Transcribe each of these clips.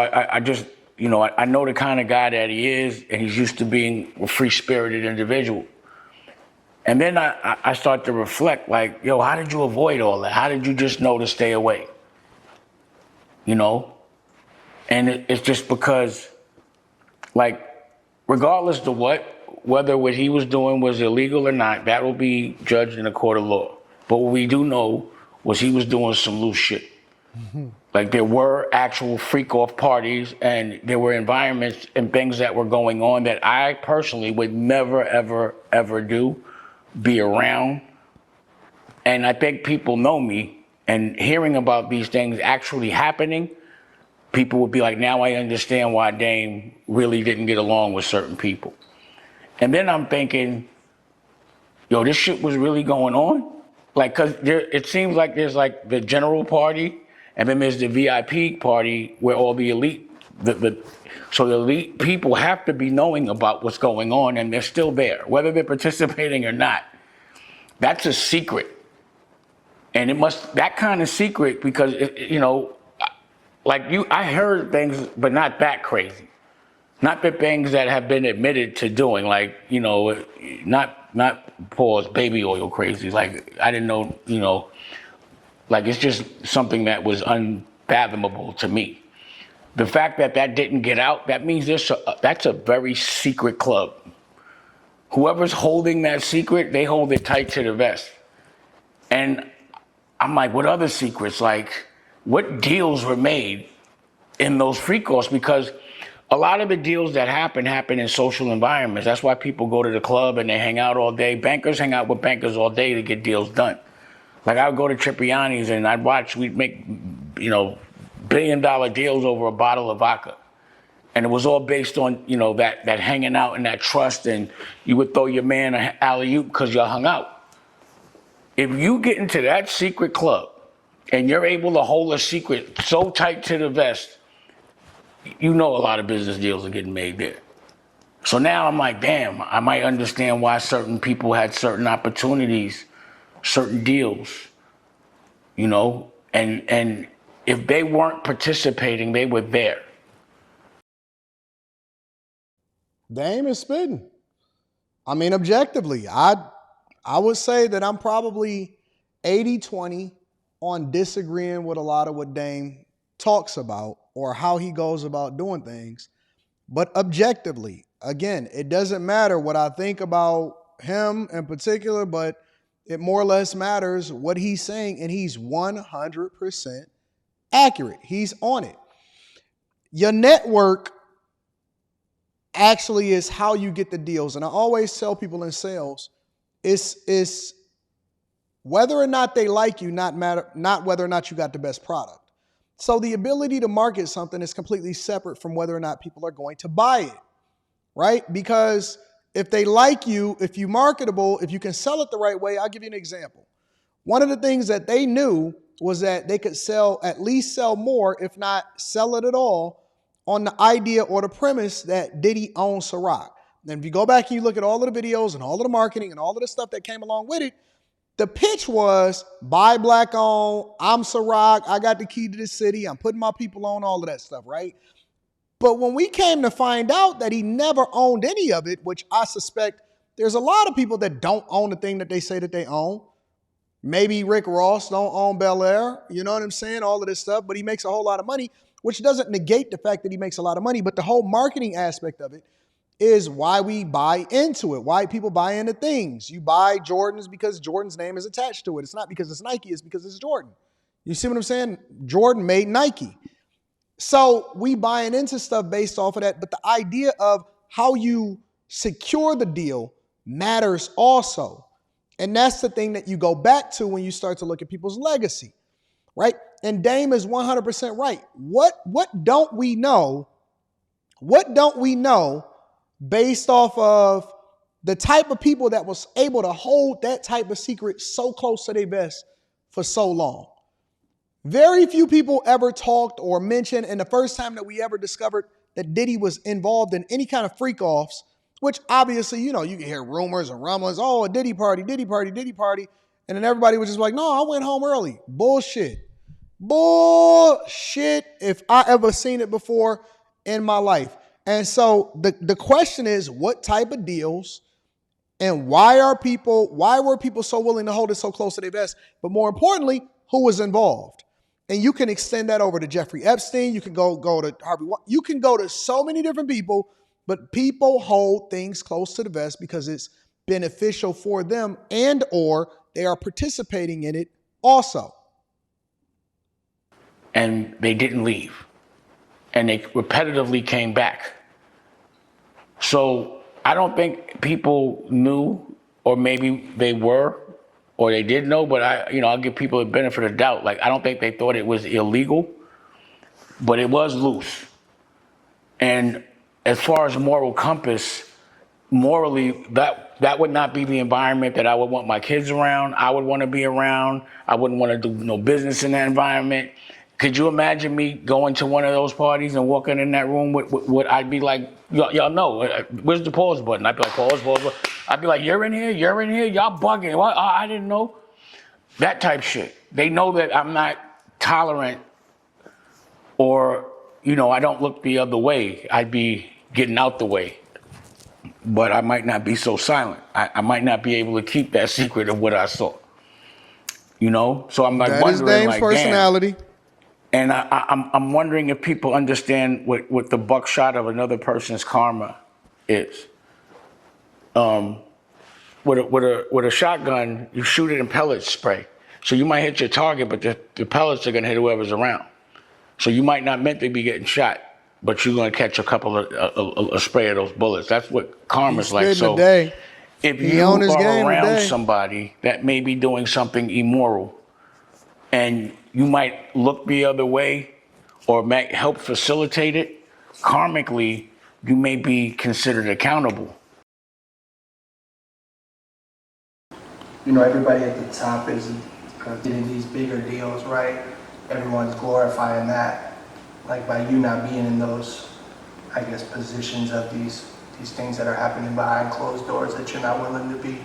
I just, I know the kind of guy that he is, and he's used to being a free-spirited individual. And then I start to reflect, like, yo, how did you avoid all that? How did you just know to stay away? You know? And it's just because, like, regardless of whether what he was doing was illegal or not, that will be judged in a court of law. But what we do know was he was doing some loose shit. Mm-hmm. Like, there were actual freak-off parties, and there were environments and things that were going on that I personally would never, ever, ever do, be around. And I think people know me, and hearing about these things actually happening, people would be like, now I understand why Dame really didn't get along with certain people. And then I'm thinking, yo, this shit was really going on? Like, cause it seems like there's like the general party, and then there's the VIP party where all the elite, so the elite people have to be knowing about what's going on, and they're still there, whether they're participating or not. That's a secret. And that kind of secret, because, I heard things, but not that crazy. Not the things that have been admitted to doing, like, not pause baby oil crazy. Like, I didn't know, like, it's just something that was unfathomable to me. The fact that didn't get out, that means that's a very secret club. Whoever's holding that secret, they hold it tight to the vest. And I'm like, what other secrets? Like, what deals were made in those freak-offs? Because a lot of the deals that happen in social environments. That's why people go to the club and they hang out all day. Bankers hang out with bankers all day to get deals done. Like, I would go to Tripiani's and we'd make, $1 billion deals over a bottle of vodka. And it was all based on, that hanging out and that trust, and you would throw your man an alley-oop because y'all hung out. If you get into that secret club and you're able to hold a secret so tight to the vest, a lot of business deals are getting made there. So now I'm like, damn, I might understand why certain people had certain opportunities, certain deals, and if they weren't participating, they were there. Dame is spitting. I mean, objectively, I would say that I'm probably 80-20 on disagreeing with a lot of what Dame talks about or how he goes about doing things. But objectively, again, it doesn't matter what I think about him in particular, but it more or less matters what he's saying, and he's 100% accurate. He's on it. Your network actually is how you get the deals. And I always tell people in sales, it's whether or not they like you, not whether or not you got the best product. So the ability to market something is completely separate from whether or not people are going to buy it, right? Because if they like you, if you're marketable, if you can sell it the right way, I'll give you an example. One of the things that they knew was that they could at least sell more, if not sell it at all, on the idea or the premise that Diddy owns Ciroc. And if you go back and you look at all of the videos and all of the marketing and all of the stuff that came along with it, the pitch was, buy black owned, I'm Ciroc, I got the key to the city, I'm putting my people on, all of that stuff, right? But when we came to find out that he never owned any of it, which I suspect there's a lot of people that don't own the thing that they say that they own. Maybe Rick Ross don't own Bel Air, you know what I'm saying? All of this stuff, but he makes a whole lot of money, which doesn't negate the fact that he makes a lot of money, but the whole marketing aspect of it is why we buy into it, why people buy into things. You buy Jordans because Jordan's name is attached to it. It's not because it's Nike, it's because it's Jordan. You see what I'm saying? Jordan made Nike. So we buying into stuff based off of that, but the idea of how you secure the deal matters also. And that's the thing that you go back to when you start to look at people's legacy, right? And Dame is 100% right. What don't we know? What don't we know based off of the type of people that was able to hold that type of secret so close to their vest for so long? Very few people ever talked or mentioned, and the first time that we ever discovered that Diddy was involved in any kind of freak-offs, which obviously, you can hear rumors and rumblings, oh, a Diddy party, Diddy party, Diddy party, and then everybody was just like, no, I went home early. Bullshit. Bullshit if I ever seen it before in my life. And so the question is, what type of deals and why were people so willing to hold it so close to their vest? But more importantly, who was involved? And you can extend that over to Jeffrey Epstein. You can go to Harvey. You can go to so many different people, but people hold things close to the vest because it's beneficial for them and or they are participating in it also. And they didn't leave. And they repetitively came back. So I don't think people knew, or maybe they were, or they did know, but I'll give people the benefit of doubt. Like, I don't think they thought it was illegal, but it was loose. And as far as moral compass, morally, that would not be the environment that I would want my kids around. I would want to be around. I wouldn't want to do no business in that environment. Could you imagine me going to one of those parties and walking in that room with I'd be like, y'all know, where's the pause button? I'd be like, pause. I'd be like, you're in here, y'all bugging. What? I didn't know. That type shit. They know that I'm not tolerant or, I don't look the other way. I'd be getting out the way. But I might not be so silent. I might not be able to keep that secret of what I saw. So I'm like that wondering, is Dame's like, personality. Damn. And I'm wondering if people understand what the buckshot of another person's karma is. With a shotgun, you shoot it in pellet spray. So you might hit your target, but the pellets are gonna hit whoever's around. So you might not meant to be getting shot, but you're gonna catch a couple of a spray of those bullets. That's what karma's like. So if you are around somebody that may be doing something immoral, and you might look the other way or might help facilitate it, karmically, you may be considered accountable. Everybody at the top is getting these bigger deals, right? Everyone's glorifying that. Like, by you not being in those, I guess, positions of these things that are happening behind closed doors that you're not willing to be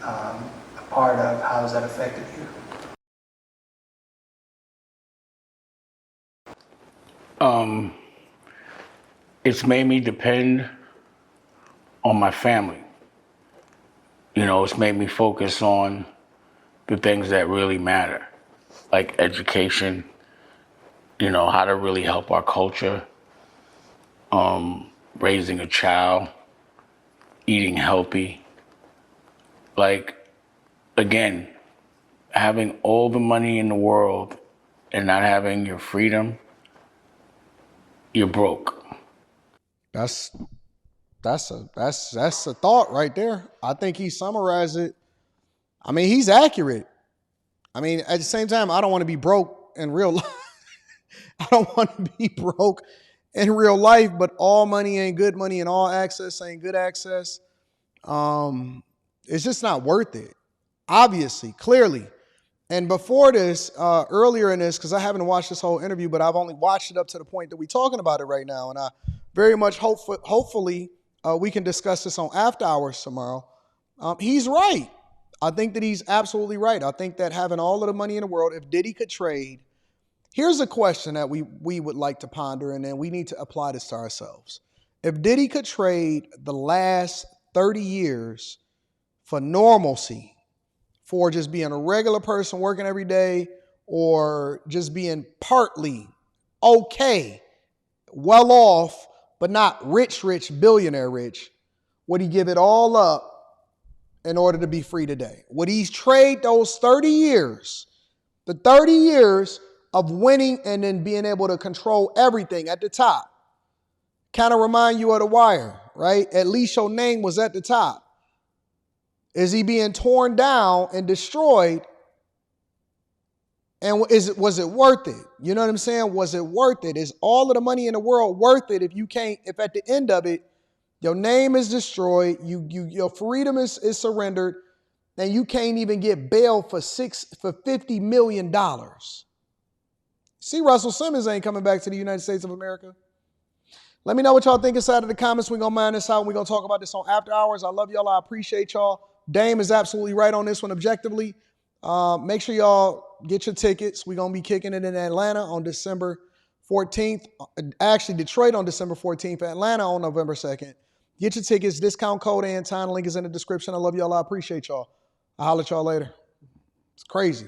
a part of, how has that affected you? It's made me depend on my family. It's made me focus on the things that really matter, like education, how to really help our culture, raising a child, eating healthy. Like, again, having all the money in the world and not having your freedom, you're broke. That's a thought right there. I think he summarized it. I mean, he's accurate. I mean, at the same time, I don't want to be broke in real life. I don't want to be broke in real life, but all money ain't good money and all access ain't good access. It's just not worth it. Obviously, clearly. And before this, earlier in this, because I haven't watched this whole interview, but I've only watched it up to the point that we're talking about it right now. And I very much hopefully we can discuss this on After Hours tomorrow. He's right. I think that he's absolutely right. I think that having all of the money in the world, if Diddy could trade, here's a question that we would like to ponder, and then we need to apply this to ourselves. If Diddy could trade the last 30 years for normalcy, for just being a regular person working every day, or just being partly okay, well off, but not rich, billionaire rich, would he give it all up in order to be free today? Would he trade those 30 years, the 30 years of winning and then being able to control everything at the top? Kind of remind you of The Wire, right? At least your name was at the top. Is he being torn down and destroyed? And was it worth it? You know what I'm saying? Was it worth it? Is all of the money in the world worth it if at the end of it, your name is destroyed, your freedom is surrendered, and you can't even get bail for $50 million? See, Russell Simmons ain't coming back to the United States of America. Let me know what y'all think inside of the comments. We're going to mine this out. We're going to talk about this on After Hours. I love y'all. I appreciate y'all. Dame is absolutely right on this one objectively. Make sure y'all get your tickets. We're going to be kicking it in Atlanta on December 14th. Actually, Detroit on December 14th. Atlanta on November 2nd. Get your tickets. Discount code Anton. Link is in the description. I love y'all. I appreciate y'all. I'll holler at y'all later. It's crazy.